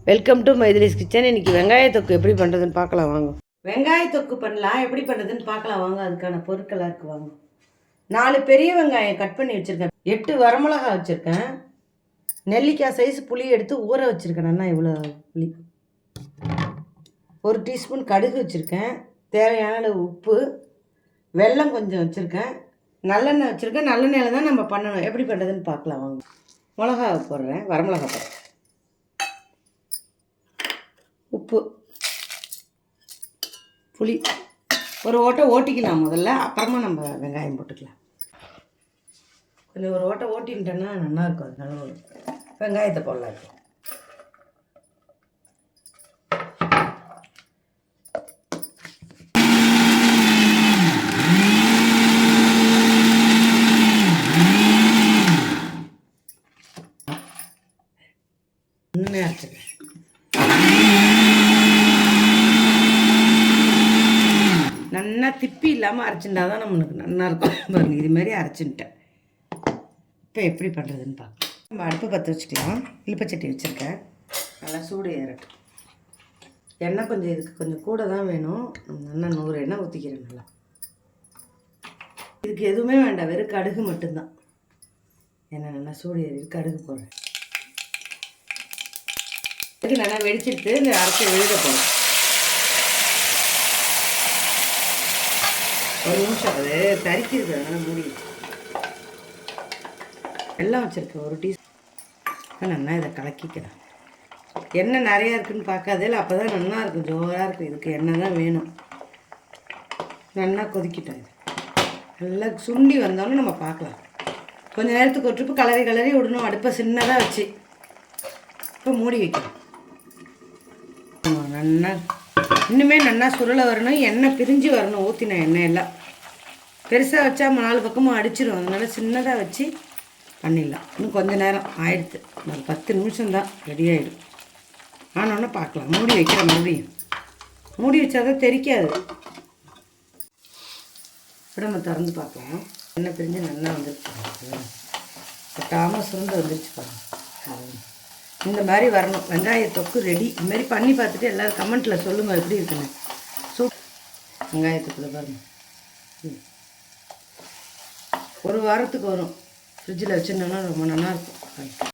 Welcome to மைதிலிஸ் kitchen. இன்றைக்கி வெங்காய தொக்கு எப்படி பண்ணுறதுன்னு பார்க்கலாம் வாங்க. வெங்காய தொக்கு பண்ணலாம், எப்படி பண்ணுறதுன்னு பார்க்கலாம் வாங்க. அதுக்கான பொருட்களாக இருக்குது வாங்க. 4 பெரிய வெங்காயம் கட் பண்ணி வச்சுருக்கேன். 8 வரமிளகா வச்சுருக்கேன். நெல்லிக்காய் சைஸ் புளி எடுத்து ஊற வச்சுருக்கேன். நான் இவ்வளோ புளி. 1 டீஸ்பூன் கடுகு வச்சுருக்கேன். தேவையான அளவு உப்பு, வெல்லம் கொஞ்சம் வச்சுருக்கேன். நல்லெண்ணெய் வச்சுருக்கேன். நல்லெண்ணெயில் தான் நம்ம பண்ணணும். எப்படி பண்ணுறதுன்னு பார்க்கலாம் வாங்க. மிளகா போடுறேன், வரமிளகா போடுறேன், உப்பு, புளி ஒரு ஓட்டை ஓட்டிக்கலாம் முதல்ல, அப்புறமா நம்ம வெங்காயம் போட்டுக்கலாம். கொஞ்சம் ஒரு ஓட்டை ஓட்டின்ட்டேன்னா நல்லாயிருக்கும். அதனால வெங்காயத்தை போடலாம். இன்னுமே அரைச்சிக்கிறேன். நல்லா திப்பி இல்லாமல் அரைச்சிட்டா தான் நம்மளுக்கு நல்லாயிருக்கும். பாருங்க, இதுமாரி அரைச்சின்ட்டேன். இப்போ எப்படி பண்ணுறதுன்னு பார்க்கலாம். நம்ம அடுப்பு பற்ற வச்சுக்கலாம். இழுப்பச்சட்டி வச்சுருக்கேன். நல்லா சூடு ஏறட்டும். எண்ணெய் கொஞ்சம் இதுக்கு கொஞ்சம் கூட தான் வேணும். நல்லா 100 எண்ணெய் ஊற்றிக்கிறேன். நல்லா இதுக்கு எதுவுமே வேண்டாம், வெறும் கடுகு மட்டும்தான். எண்ணெய் நல்லா சூடு ஏறி கடுகு போடுறேன். இதுக்கு நல்லா வெடிச்சிட்டு இந்த அரைச்சி எழுத போகிறேன். ஒரு நிமிஷம் அது தரிக்கிறது, அதனால் மூடி எல்லாம் வச்சுருக்கேன். 1 டீஸ்பூன் நல்லா இதை கலக்கிக்கிறேன். எண்ணெய் நிறையா இருக்குதுன்னு பார்க்காதே, இல்லை அப்போ தான் நல்லா இருக்கும், ஜோராக இருக்கும். இதுக்கு எண்ணெய் தான் வேணும். நல்லா கொதிக்கிட்டேன். இது நல்லா சுண்டி வந்தோன்னு நம்ம பார்க்கலாம். கொஞ்சம் நேரத்துக்கு ஒரு ட்ரிப்பு கலரி விடணும். அடுப்பை சின்னதாக வச்சு இப்போ மூடி வைக்கணும். நல்லா இன்னுமே நல்லா சுருளை வரணும், எண்ணெய் பிரிஞ்சு வரணும். ஊற்றின எண்ணெய் எல்லாம் பெருசாக வச்சா 4 பக்கமும் அடிச்சிடும். அதனால் சின்னதாக வச்சு பண்ணிடலாம். இன்னும் கொஞ்சம் நேரம் ஆயிடுத்து, ஒரு 10 நிமிஷம்தான் ரெடி ஆகிடும். ஆனோன்னு பார்க்கலாம். மூடி வைக்கிற மறுபடியும் மூடி வச்சா தான் தெரிக்காது. இப்போ நம்ம திறந்து பார்க்கலாம். எண்ணெய் பிரிஞ்சு நல்லா வந்துருச்சு. கொட்டாமல் சுருண்டு வந்துருச்சு பாருங்கள். இந்த மாதிரி வரணும். வெங்காய தொக்கு ரெடி. இதுமாரி பண்ணி பார்த்துட்டு எல்லோரும் கமெண்ட்டில் சொல்லுங்கள் எப்படி இருக்குன்னு. வெங்காயத்துக்குள்ள பாருங்கள். ஒரு வாரத்துக்கு வரும். ஃப்ரிட்ஜில் வச்சுருந்தோன்னா ரொம்ப நல்லாயிருக்கும்.